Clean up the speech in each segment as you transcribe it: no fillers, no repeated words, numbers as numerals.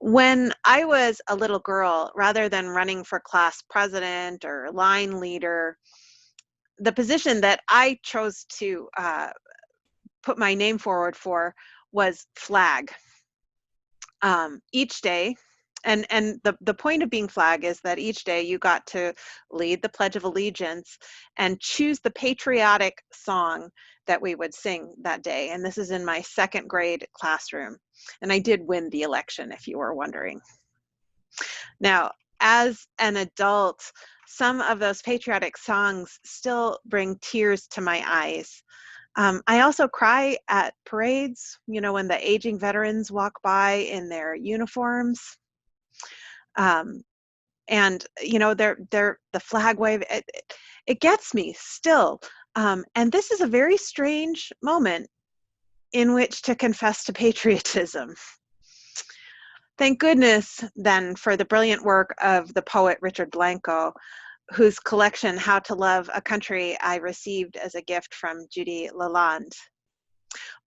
When I was a little girl, rather than running for class president or line leader, the position that I chose to put my name forward for was flag. Each day, and the point of being flag is that each day you got to lead the Pledge of Allegiance and choose the patriotic song that we would sing that day. And this is in my second grade classroom. And I did win the election, if you were wondering. Now, as an adult, some of those patriotic songs still bring tears to my eyes. I also cry at parades, you know, when the aging veterans walk by in their uniforms. And, you know, the flag wave, it gets me still. And this is a very strange moment in which to confess to patriotism. Thank goodness, then, for the brilliant work of the poet Richard Blanco, whose collection, How to Love a Country, I received as a gift from Judy Lalonde.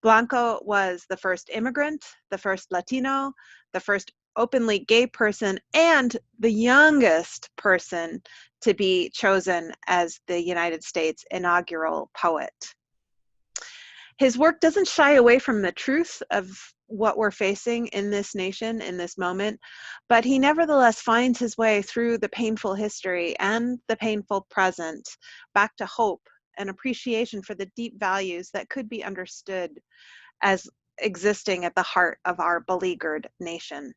Blanco was the first immigrant, the first Latino, the first openly gay person, and the youngest person to be chosen as the United States inaugural poet. His work doesn't shy away from the truth of what we're facing in this nation, in this moment, but he nevertheless finds his way through the painful history and the painful present back to hope and appreciation for the deep values that could be understood as existing at the heart of our beleaguered nation.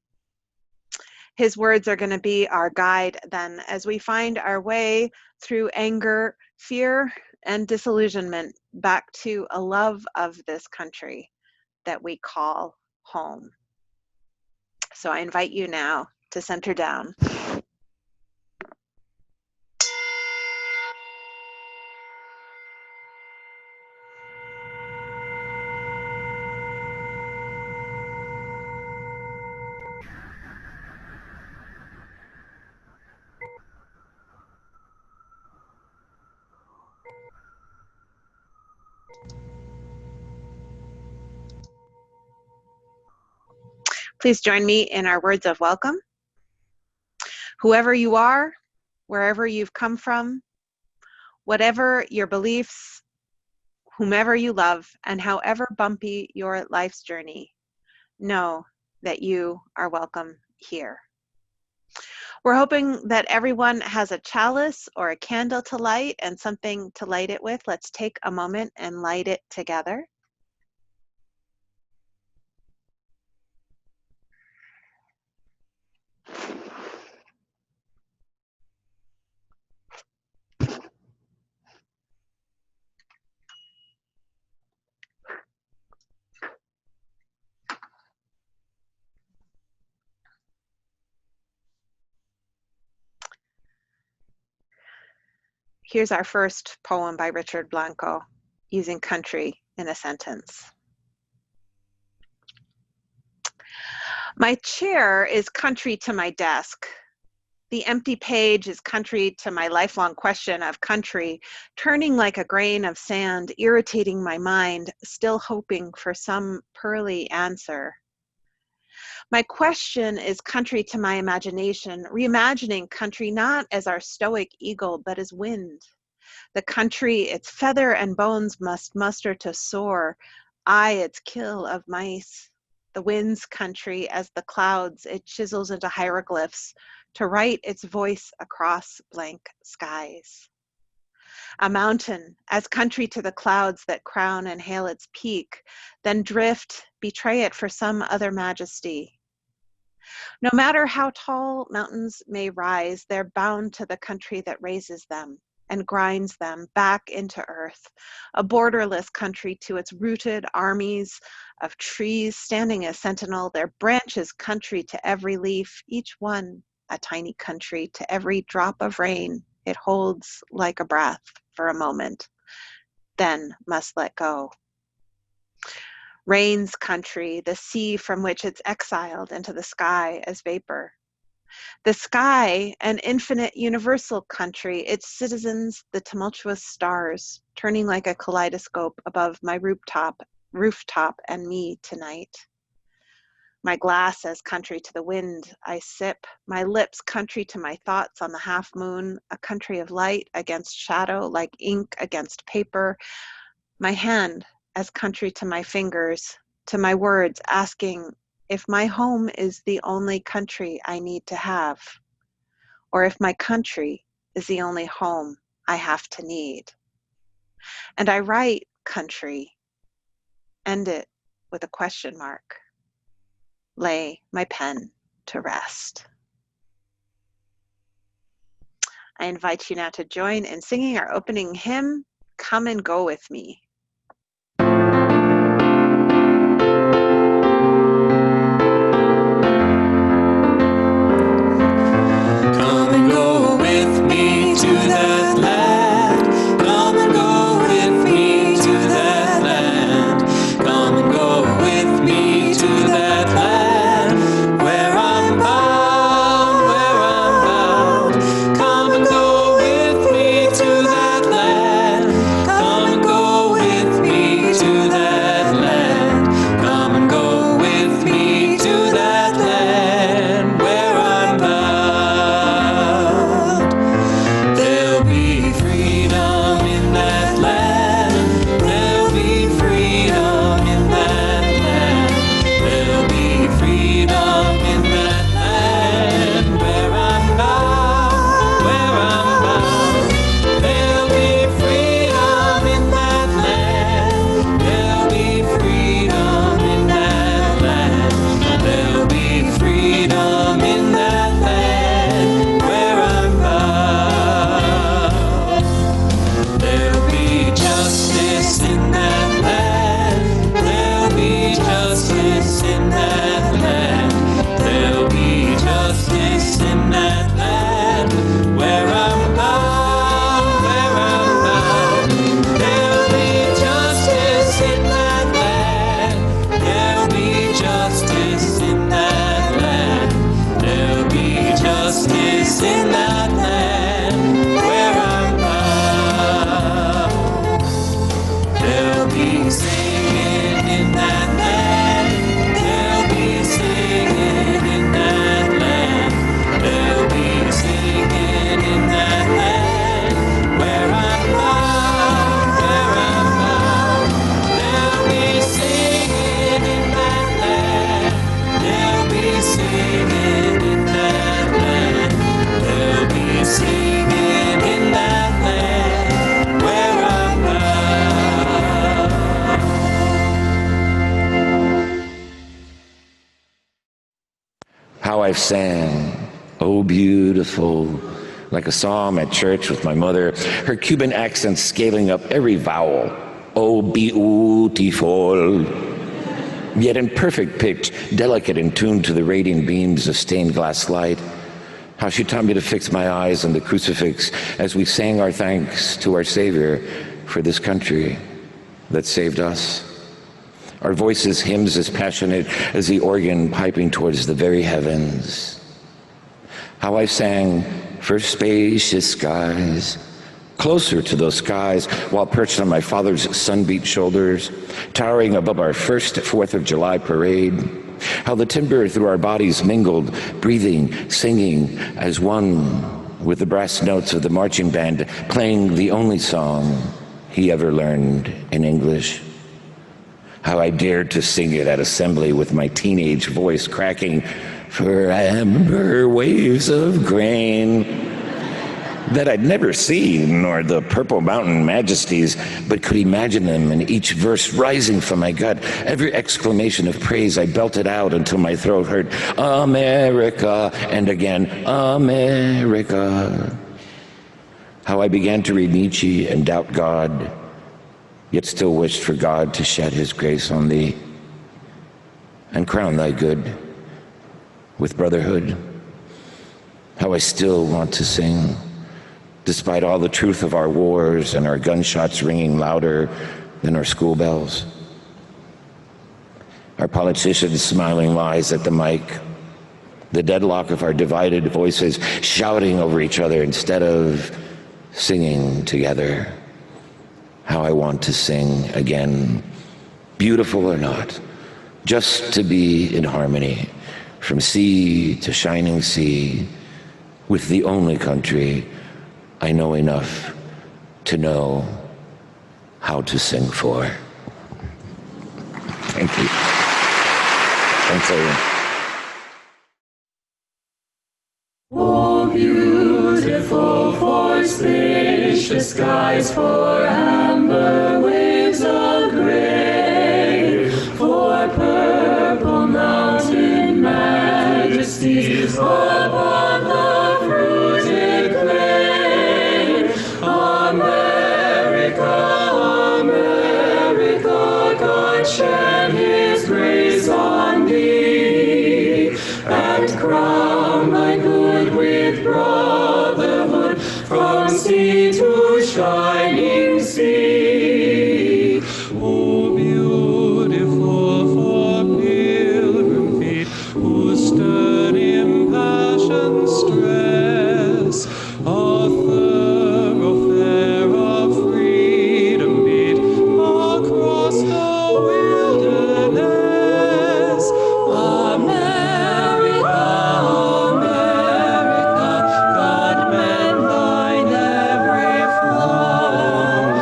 His words are going to be our guide then as we find our way through anger, fear, and disillusionment back to a love of this country that we call home. So I invite you now to center down. Please join me in our words of welcome. Whoever you are, wherever you've come from, whatever your beliefs, whomever you love, and however bumpy your life's journey, know that you are welcome here. We're hoping that everyone has a chalice or a candle to light and something to light it with. Let's take a moment and light it together. Here's our first poem by Richard Blanco, using country in a sentence. My chair is country to my desk. The empty page is country to my lifelong question of country, turning like a grain of sand, irritating my mind, still hoping for some pearly answer. My question is country to my imagination, reimagining country not as our stoic eagle, but as wind. The country its feather and bones must muster to soar, I its kill of mice. The wind's country as the clouds it chisels into hieroglyphs to write its voice across blank skies. A mountain as country to the clouds that crown and hail its peak, then drift, betray it for some other majesty. No matter how tall mountains may rise, they're bound to the country that raises them and grinds them back into earth, a borderless country to its rooted armies of trees standing as sentinel, their branches country to every leaf, each one a tiny country to every drop of rain it holds like a breath for a moment, then must let go. Rain's country, the sea from which it's exiled into the sky as vapor. The sky, an infinite universal country, its citizens, the tumultuous stars, turning like a kaleidoscope above my rooftop and me tonight. My glass as country to the wind I sip, my lips country to my thoughts on the half moon, a country of light against shadow, like ink against paper. My hand as country to my fingers, to my words, asking if my home is the only country I need to have, or if my country is the only home I have to need. And I write country, end it with a question mark. Lay my pen to rest. I invite you now to join in singing our opening hymn, Come and Go With Me. Come and go with me to that land. Come and go with me to that land. Come and go with me to that land where I'm bound, where I'm bound. Come and go with me to that land. Come and go with me to that land. Come and go with me to that land where I'm bound. There'll be freedom in that land. There'll be freedom in that land. There'll be freedom in that land where I'm bound, where I'm bound. There'll be freedom in that land. There'll be freedom in that land. There'll be freedom in that land where I'm bound. There'll be justice in that land. There'll be justice in that land. There'll be justice in that land where I'm bound, where I'm bound. There'll be justice in that land. There'll be justice in that land. There'll be justice in that land where I'm bound. There'll be singing in that land. There'll be singing in that land. There'll be singing in that land where I'm bound, where I'm bound. There'll be singing in that land. There'll be singing in that land. There'll be singing in that land where I'm bound. How I've sang, oh beautiful, like a psalm at church with my mother, her Cuban accent scaling up every vowel, oh beautiful, yet in perfect pitch, delicate and tuned to the radiant beams of stained glass light. How she taught me to fix my eyes on the crucifix as we sang our thanks to our Savior for this country that saved us. Our voices, hymns as passionate as the organ piping towards the very heavens. How I sang for spacious skies, closer to those skies while perched on my father's sun-beat shoulders, towering above our first 4th of July parade. How the timber through our bodies mingled, breathing, singing as one with the brass notes of the marching band playing the only song he ever learned in English. How I dared to sing it at assembly with my teenage voice cracking for amber waves of grain that I'd never seen, nor the purple mountain majesties, but could imagine them, and each verse rising from my gut. Every exclamation of praise I belted out until my throat hurt. America, and again, America. How I began to read Nietzsche and doubt God, yet still wished for God to shed his grace on thee and crown thy good with brotherhood. How I still want to sing, despite all the truth of our wars and our gunshots ringing louder than our school bells. Our politicians smiling lies at the mic, the deadlock of our divided voices shouting over each other instead of singing together. How I want to sing again, beautiful or not, just to be in harmony, from sea to shining sea, with the only country I know enough to know how to sing for. Thank you. Thanks, everyone. Oh, beautiful for spacious skies, for amber waves of gray, for purple mountain majesties upon the fruited plain. America, America, God shed his grace on thee, and crown thy good with brotherhood, from sea to shining sea. Oh, beautiful for pilgrim feet, who stood impassioned stress, a thoroughfare of freedom beat across the wilderness. America, America, God mend thine every flaw,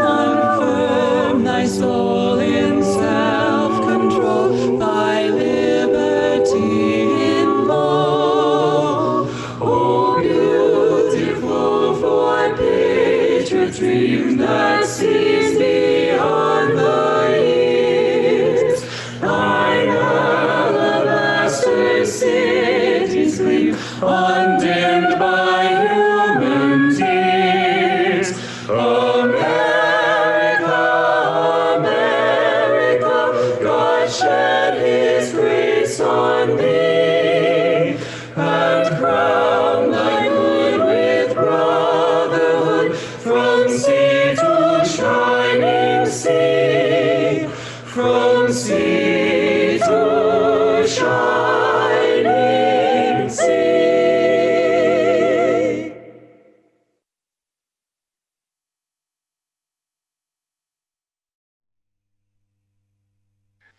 confirm thy soul in self-control, thy liberty in law. Oh, beautiful for patriot dream that sees beyond the years, thine alabaster cities gleam, undimmed by human tears. America, America, God shed his grace on thee, and crown thy good with brotherhood, from sea to shining sea, from sea to shining sea.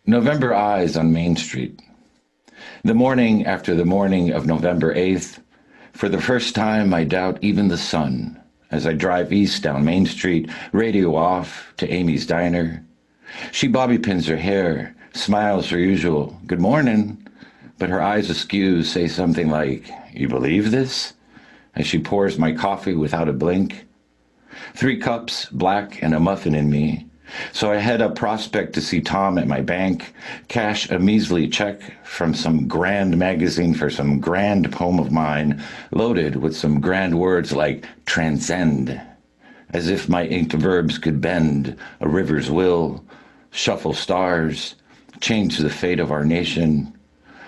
November Eyes on Main Street. The morning after the morning of November 8th, for the first time I doubt even the sun as I drive east down Main Street, radio off to Amy's Diner. She bobby pins her hair, smiles her usual, "Good morning," but her eyes askew say something like, "You believe this?" as she pours my coffee without a blink. 3 cups, black, and a muffin in me. So I head up Prospect to see Tom at my bank, cash a measly check from some grand magazine for some grand poem of mine, loaded with some grand words like transcend, as if my inked verbs could bend a river's will, shuffle stars, change the fate of our nation,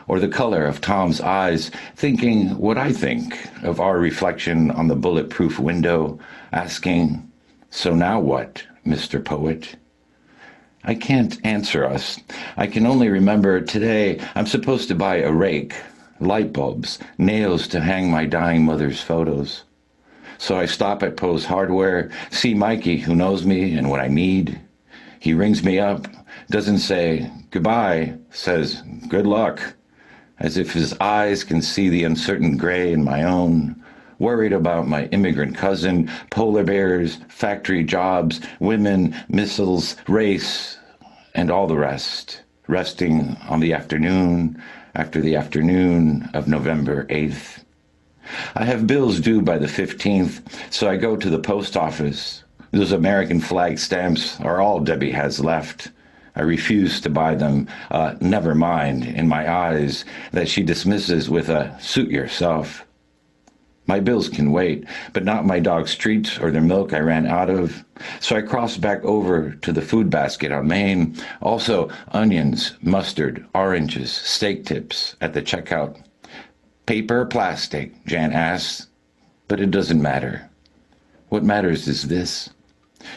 or the color of Tom's eyes, thinking what I think of our reflection on the bulletproof window, asking, "So now what, Mr. Poet?" I can't answer us. I can only remember today I'm supposed to buy a rake, light bulbs, nails to hang my dying mother's photos. So I stop at Poe's Hardware, see Mikey, who knows me and what I need. He rings me up, doesn't say goodbye, says good luck, as if his eyes can see the uncertain gray in my own, worried about my immigrant cousin, polar bears, factory jobs, women, missiles, race, and all the rest, resting on the afternoon after the afternoon of November 8th. I have bills due by the 15th, so I go to the post office. Those American flag stamps are all Debbie has left. I refuse to buy them. Never mind, in my eyes, that she dismisses with a "suit yourself." My bills can wait, but not my dog's treats or the milk I ran out of. So I cross back over to the food basket on Main. Also, onions, mustard, oranges, steak tips at the checkout. Paper or plastic, Jan asks, but it doesn't matter. What matters is this.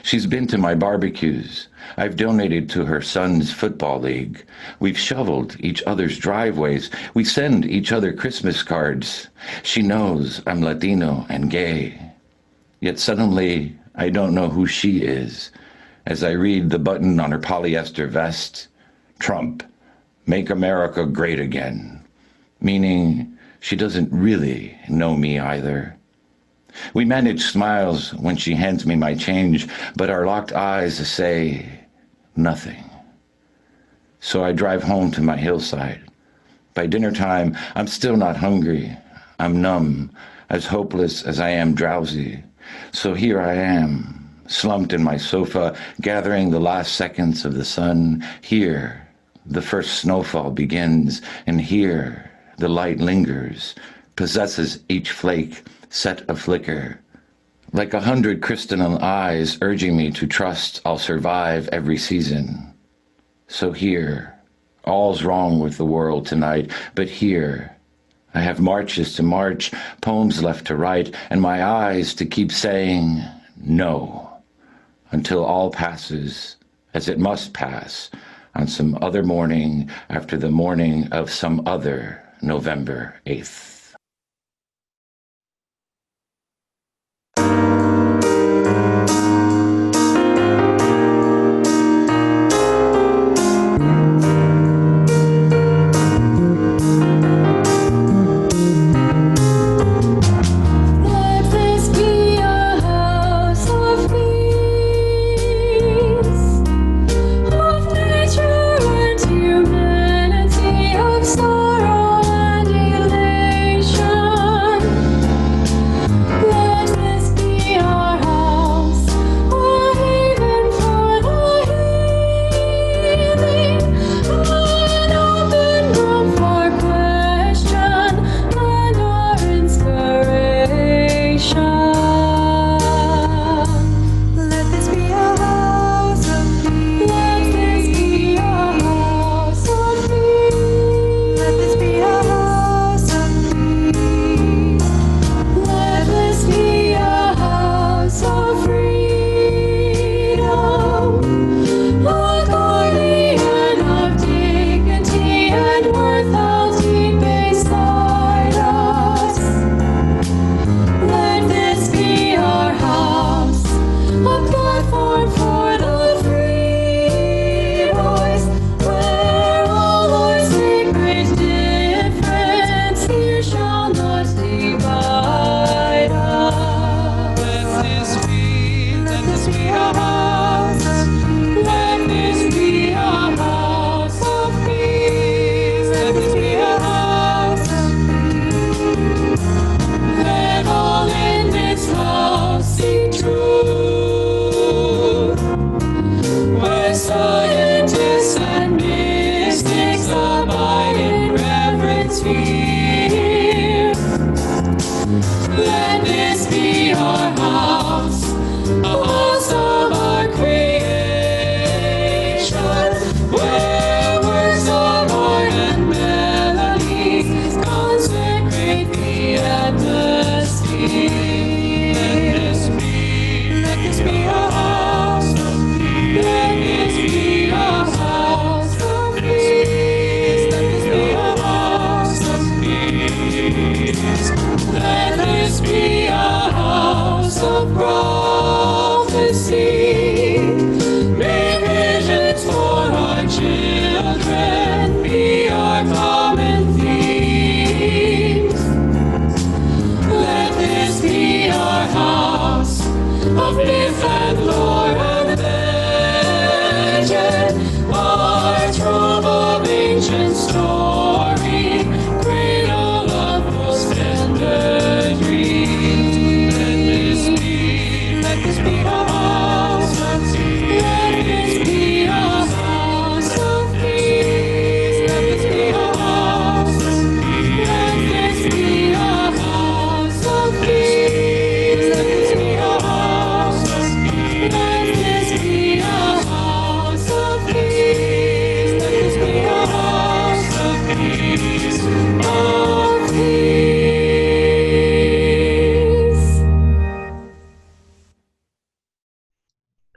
She's been to my barbecues. I've donated to her son's football league. We've shoveled each other's driveways. We send each other Christmas cards. She knows I'm Latino and gay. Yet suddenly, I don't know who she is as I read the button on her polyester vest. Trump, Make America great again, meaning she doesn't really know me either. We manage smiles when she hands me my change, but our locked eyes say nothing. So I drive home to my hillside. By dinner time, I'm still not hungry. I'm numb, as hopeless as I am drowsy. So here I am, slumped in my sofa, gathering the last seconds of the sun. Here, the first snowfall begins, and here, the light lingers, possesses each flake, set a flicker. Like 100 crystalline eyes urging me to trust I'll survive every season. So here, all's wrong with the world tonight, but here, I have marches to march, poems left to write, and my eyes to keep saying no, until all passes, as it must pass, on some other morning after the morning of some other November 8th.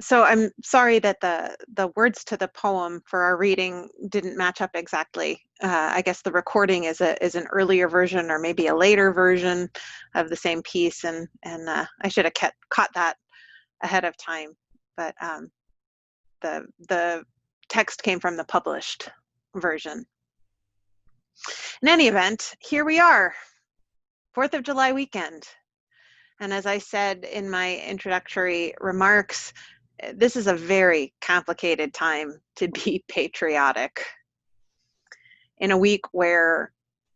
So I'm sorry that the words to the poem for our reading didn't match up exactly. I guess the recording is an earlier version or maybe a later version of the same piece, and I should have caught that ahead of time. But the text came from the published version. In any event, here we are, 4th of July weekend. And as I said in my introductory remarks, this is a very complicated time to be patriotic. In a week where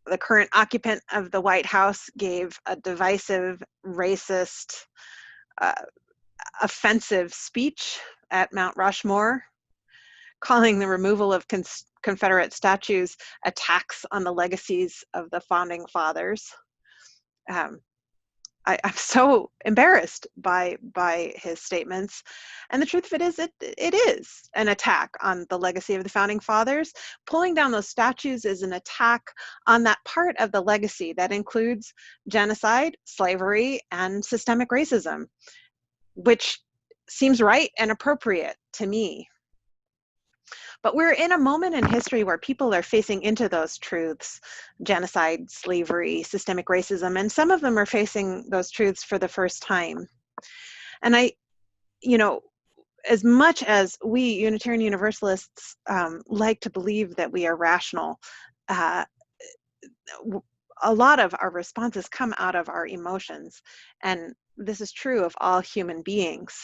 the current occupant of the White House gave a divisive, racist, offensive speech at Mount Rushmore, calling the removal of Confederate statues attacks on the legacies of the Founding Fathers. I'm so embarrassed by his statements. And the truth of it is, it is an attack on the legacy of the Founding Fathers. Pulling down those statues is an attack on that part of the legacy that includes genocide, slavery, and systemic racism, which seems right and appropriate to me. But we're in a moment in history where people are facing into those truths: genocide, slavery, systemic racism, and some of them are facing those truths for the first time. And as much as we Unitarian Universalists like to believe that we are rational, a lot of our responses come out of our emotions. And this is true of all human beings.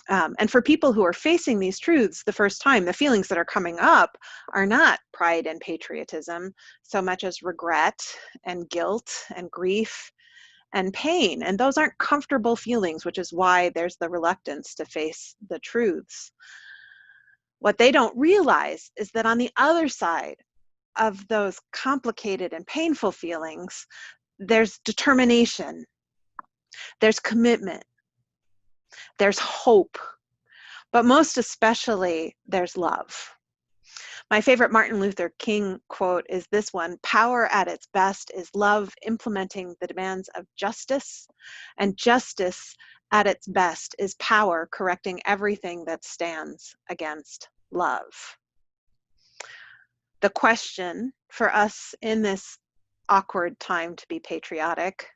And for people who are facing these truths the first time, the feelings that are coming up are not pride and patriotism so much as regret and guilt and grief and pain. And those aren't comfortable feelings, which is why there's the reluctance to face the truths. What they don't realize is that on the other side of those complicated and painful feelings, there's determination, there's commitment, there's hope, but most especially, there's love. My favorite Martin Luther King quote is this one: "Power at its best is love implementing the demands of justice, and justice at its best is power correcting everything that stands against love." The question for us in this awkward time to be patriotic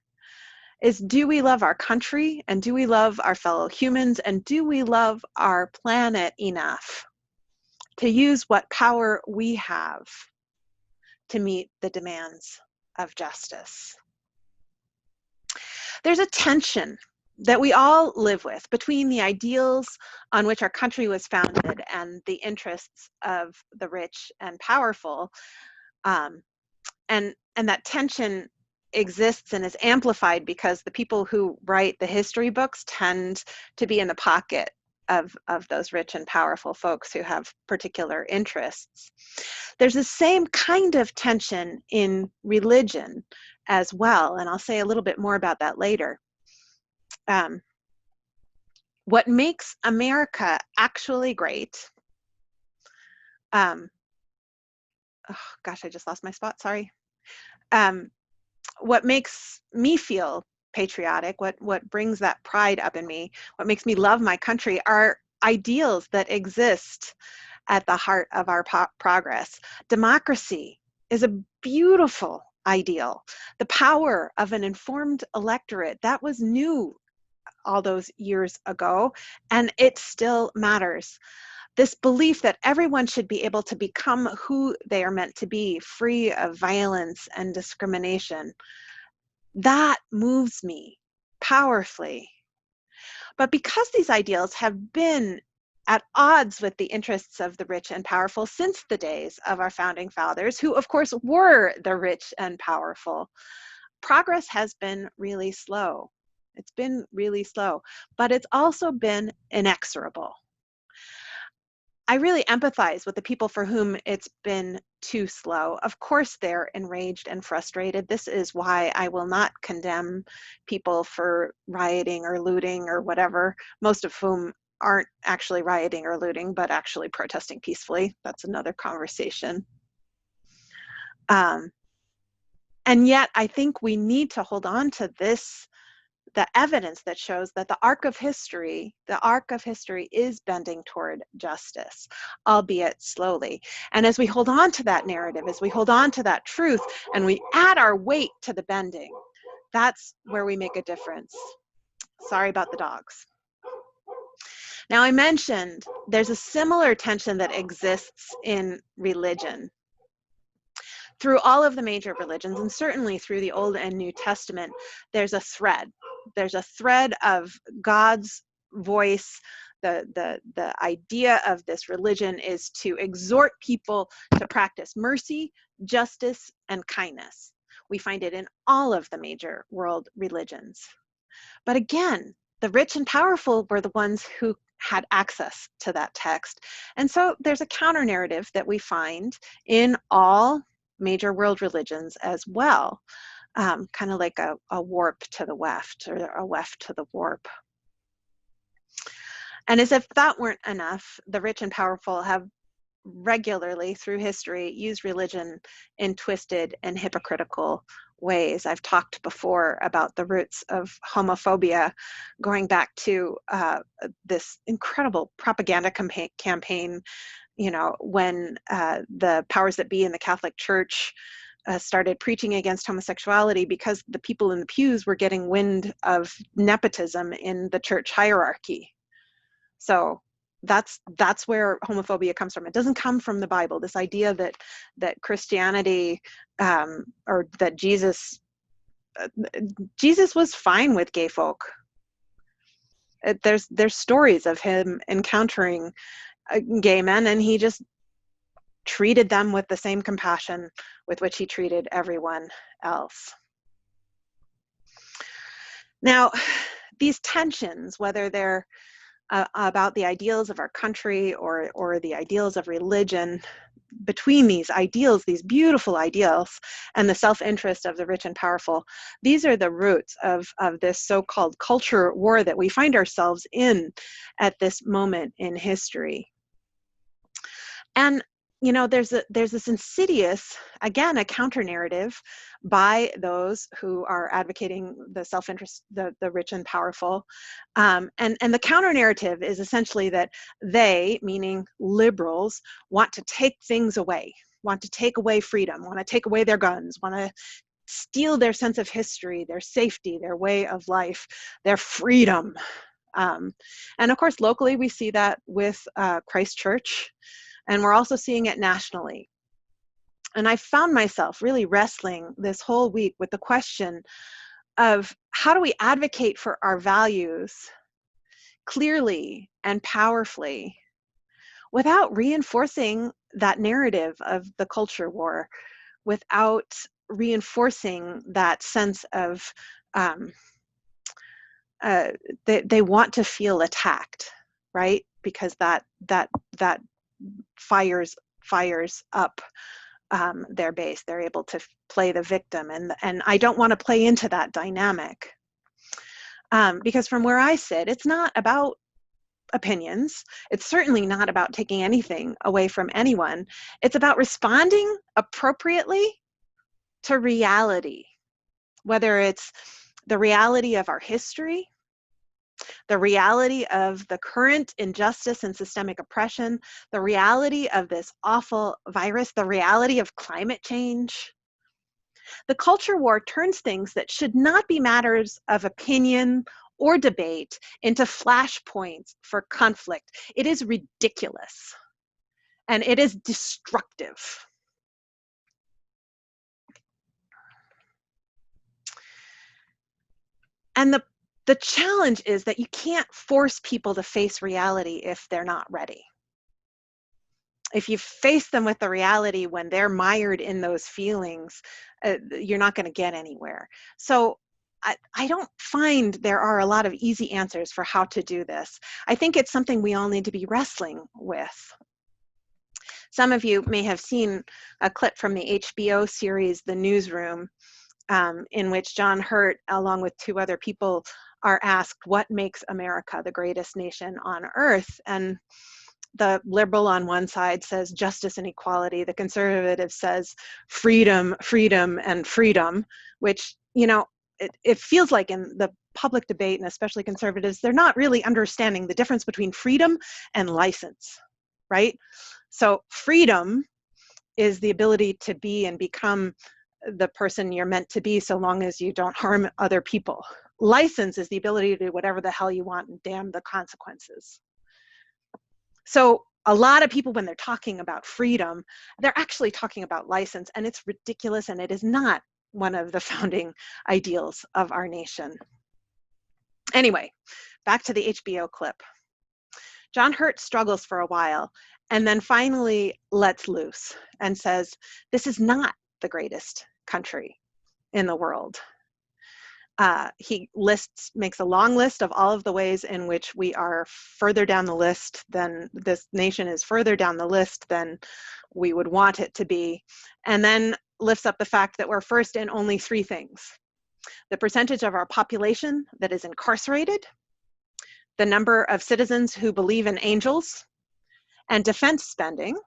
is, do we love our country, and do we love our fellow humans, and do we love our planet enough to use what power we have to meet the demands of justice? There's a tension that we all live with between the ideals on which our country was founded and the interests of the rich and powerful. And that tension exists and is amplified because the people who write the history books tend to be in the pocket of those rich and powerful folks who have particular interests. There's the same kind of tension in religion as well, and I'll say a little bit more about that later. What makes America actually great, oh gosh, I just lost my spot, sorry. What makes me feel patriotic, what brings that pride up in me, what makes me love my country are ideals that exist at the heart of our progress. Democracy is a beautiful ideal. The power of an informed electorate, that was new all those years ago, and it still matters. This belief that everyone should be able to become who they are meant to be, free of violence and discrimination, that moves me powerfully. But because these ideals have been at odds with the interests of the rich and powerful since the days of our founding fathers, who of course were the rich and powerful, progress has been really slow. It's been really slow, but it's also been inexorable. I really empathize with the people for whom it's been too slow. Of course, they're enraged and frustrated. This is why I will not condemn people for rioting or looting or whatever, most of whom aren't actually rioting or looting, but actually protesting peacefully. That's another conversation. And yet, I think we need to hold on to this, the evidence that shows that the arc of history is bending toward justice, albeit slowly. And as we hold on to that narrative, as we hold on to that truth, and we add our weight to the bending, that's where we make a difference. Sorry about the dogs. Now, I mentioned there's a similar tension that exists in religion. through all of the major religions, and certainly through the Old and New Testament, there's a thread. There's a thread of God's voice. The idea of this religion is to exhort people to practice mercy, justice, and kindness. We find it in all of the major world religions. But again, the rich and powerful were the ones who had access to that text. And so there's a counter narrative that we find in all major world religions as well, kind of like a warp to the weft, or a weft to the warp. And as if that weren't enough, the rich and powerful have regularly through history used religion in twisted and hypocritical ways. I've talked before about the roots of homophobia going back to this incredible propaganda campaign, you know, when the powers that be in the Catholic Church started preaching against homosexuality because the people in the pews were getting wind of nepotism in the church hierarchy. So that's where homophobia comes from. It doesn't come from the Bible. This idea that Christianity or that Jesus was fine with gay folk. There's stories of him encountering gay men, and he just treated them with the same compassion with which he treated everyone else. Now, these tensions, whether they're about the ideals of our country or the ideals of religion, between these ideals, these beautiful ideals, and the self-interest of the rich and powerful, these are the roots of this so-called culture war that we find ourselves in at this moment in history. And you know, there's this insidious, again, a counter narrative by those who are advocating the self-interest, the rich and powerful. And the counter narrative is essentially that they, meaning liberals, want to take things away, want to take away freedom, want to take away their guns, want to steal their sense of history, their safety, their way of life, their freedom. And of course, locally, we see that with Christchurch. And we're also seeing it nationally. And I found myself really wrestling this whole week with the question of how do we advocate for our values clearly and powerfully without reinforcing that narrative of the culture war, without reinforcing that sense of they want to feel attacked, right? Because that fires up their base. They're able to play the victim, and I don't want to play into that dynamic, because from where I sit, it's not about opinions. It's certainly not about taking anything away from anyone. It's about responding appropriately to reality, whether it's the reality of our history, the reality of the current injustice and systemic oppression, the reality of this awful virus, the reality of climate change. The culture war turns things that should not be matters of opinion or debate into flashpoints for conflict. It is ridiculous, and it is destructive. And the challenge is that you can't force people to face reality if they're not ready. If you face them with the reality when they're mired in those feelings, you're not going to get anywhere. So I don't find there are a lot of easy answers for how to do this. I think it's something we all need to be wrestling with. Some of you may have seen a clip from the HBO series, The Newsroom, in which John Hurt, along with two other people, are asked what makes America the greatest nation on earth. And the liberal on one side says justice and equality. The conservative says freedom, freedom, and freedom, which, you know, it feels like in the public debate, and especially conservatives, they're not really understanding the difference between freedom and license, right? So freedom is the ability to be and become the person you're meant to be so long as you don't harm other people. License is the ability to do whatever the hell you want and damn the consequences. So a lot of people, when they're talking about freedom, they're actually talking about license, and it's ridiculous, and it is not one of the founding ideals of our nation. Anyway, back to the HBO clip. John Hurt struggles for a while and then finally lets loose and says, this is not the greatest country in the world. He makes a long list of all of the ways in which we are further down the list than this nation is further down the list than we would want it to be, and then lifts up the fact that we're first in only 3 things: the percentage of our population that is incarcerated, the number of citizens who believe in angels, and defense spending,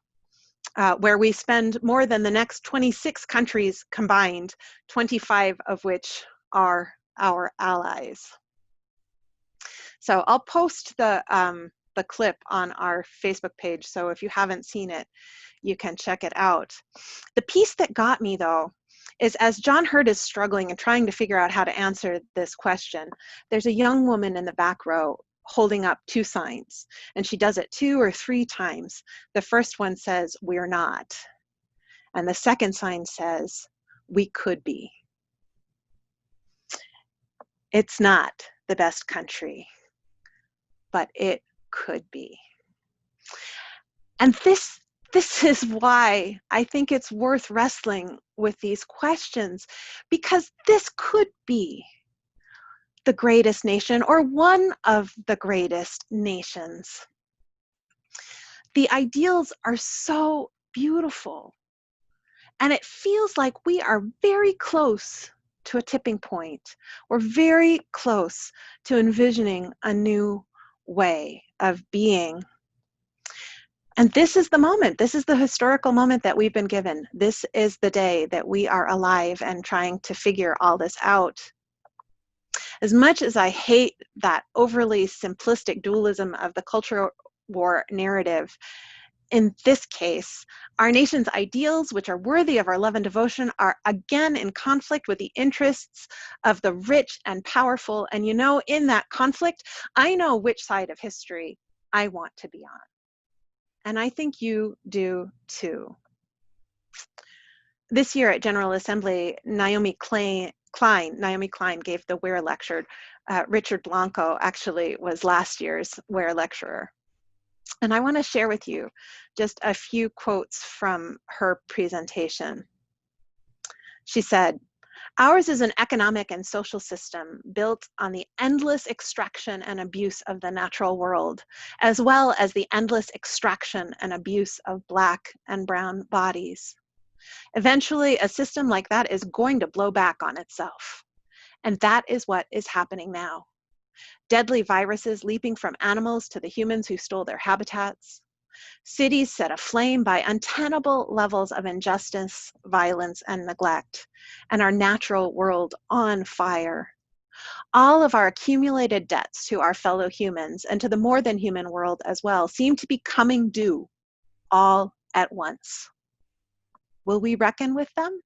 where we spend more than the next 26 countries combined, 25 of which are our allies. So I'll post the clip on our Facebook page, so if you haven't seen it, you can check it out. The piece that got me, though, is as John Hurt is struggling and trying to figure out how to answer this question, there's a young woman in the back row holding up 2 signs, and she does it 2 or 3 times. The first one says, "We're not," and the second sign says, "We could be." It's not the best country, but it could be. And this is why I think it's worth wrestling with these questions, because this could be the greatest nation or one of the greatest nations. The ideals are so beautiful, and it feels like we are very close to a tipping point. We're very close to envisioning a new way of being. And this is the moment, this is the historical moment that we've been given. This is the day that we are alive and trying to figure all this out. As much as I hate that overly simplistic dualism of the culture war narrative, in this case, our nation's ideals, which are worthy of our love and devotion, are again in conflict with the interests of the rich and powerful. And you know, in that conflict, I know which side of history I want to be on. And I think you do too. This year at General Assembly, Naomi Klein gave the Ware lecture. Richard Blanco actually was last year's Ware lecturer. And I want to share with you just a few quotes from her presentation. She said, "Ours is an economic and social system built on the endless extraction and abuse of the natural world, as well as the endless extraction and abuse of Black and brown bodies. Eventually, a system like that is going to blow back on itself. And that is what is happening now. Deadly viruses leaping from animals to the humans who stole their habitats. Cities set aflame by untenable levels of injustice, violence, and neglect, and our natural world on fire. All of our accumulated debts to our fellow humans and to the more than human world as well seem to be coming due all at once. Will we reckon with them?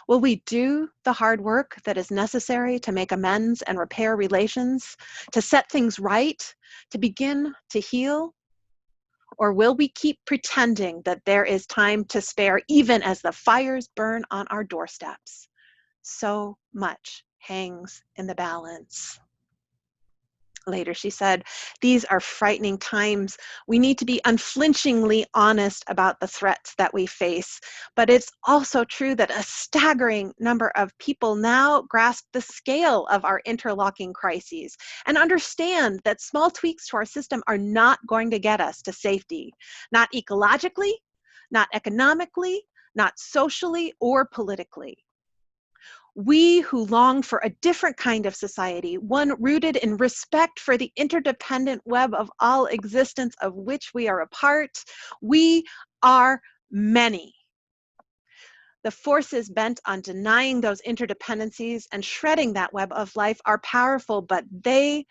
Will we do the hard work that is necessary to make amends and repair relations, to set things right, to begin to heal? Or will we keep pretending that there is time to spare even as the fires burn on our doorsteps? So much hangs in the balance. Later, she said, "These are frightening times. We need to be unflinchingly honest about the threats that we face. But it's also true that a staggering number of people now grasp the scale of our interlocking crises and understand that small tweaks to our system are not going to get us to safety, not ecologically, not economically, not socially or politically. We who long for a different kind of society, one rooted in respect for the interdependent web of all existence of which we are a part, we are many. The forces bent on denying those interdependencies and shredding that web of life are powerful, but they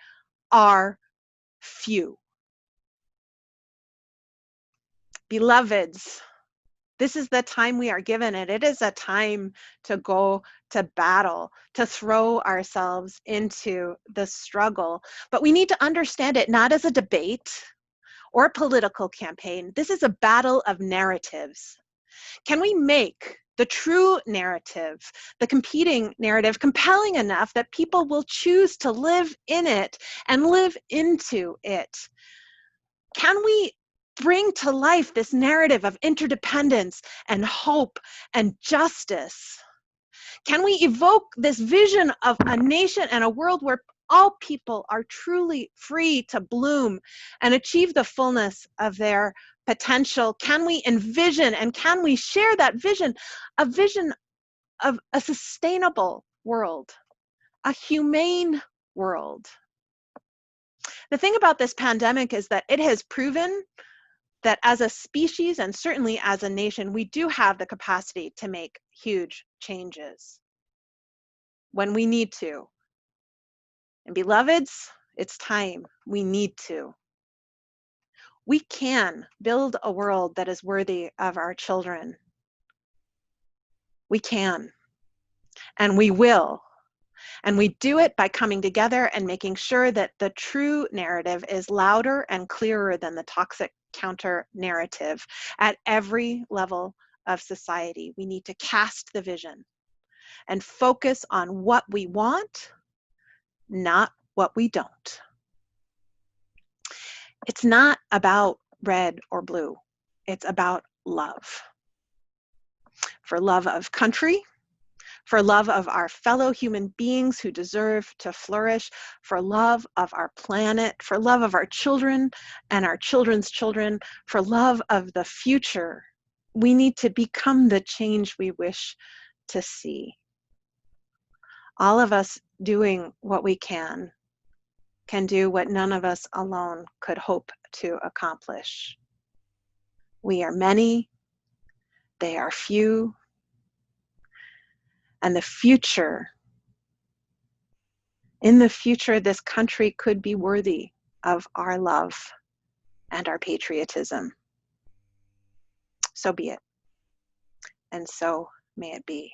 are few. Beloveds, this is the time we are given, and it is a time to go to battle, to throw ourselves into the struggle. But we need to understand it not as a debate or political campaign. This is a battle of narratives. Can we make the true narrative, the competing narrative, compelling enough that people will choose to live in it and live into it? Can we bring to life this narrative of interdependence and hope and justice? Can we evoke this vision of a nation and a world where all people are truly free to bloom and achieve the fullness of their potential? Can we envision and can we share that vision, a vision of a sustainable world, a humane world? The thing about this pandemic is that it has proven that as a species and certainly as a nation, we do have the capacity to make huge changes when we need to. And beloveds, it's time. We need to. We can build a world that is worthy of our children. We can, and we will. And we do it by coming together and making sure that the true narrative is louder and clearer than the toxic counter narrative at every level of society. We need to cast the vision and focus on what we want, not what we don't. It's not about red or blue. It's about love. For love of country, for love of our fellow human beings who deserve to flourish, for love of our planet, for love of our children and our children's children, for love of the future. We need to become the change we wish to see. All of us doing what we can do what none of us alone could hope to accomplish. We are many, they are few, and the future, in the future, this country could be worthy of our love and our patriotism. So be it, and so may it be.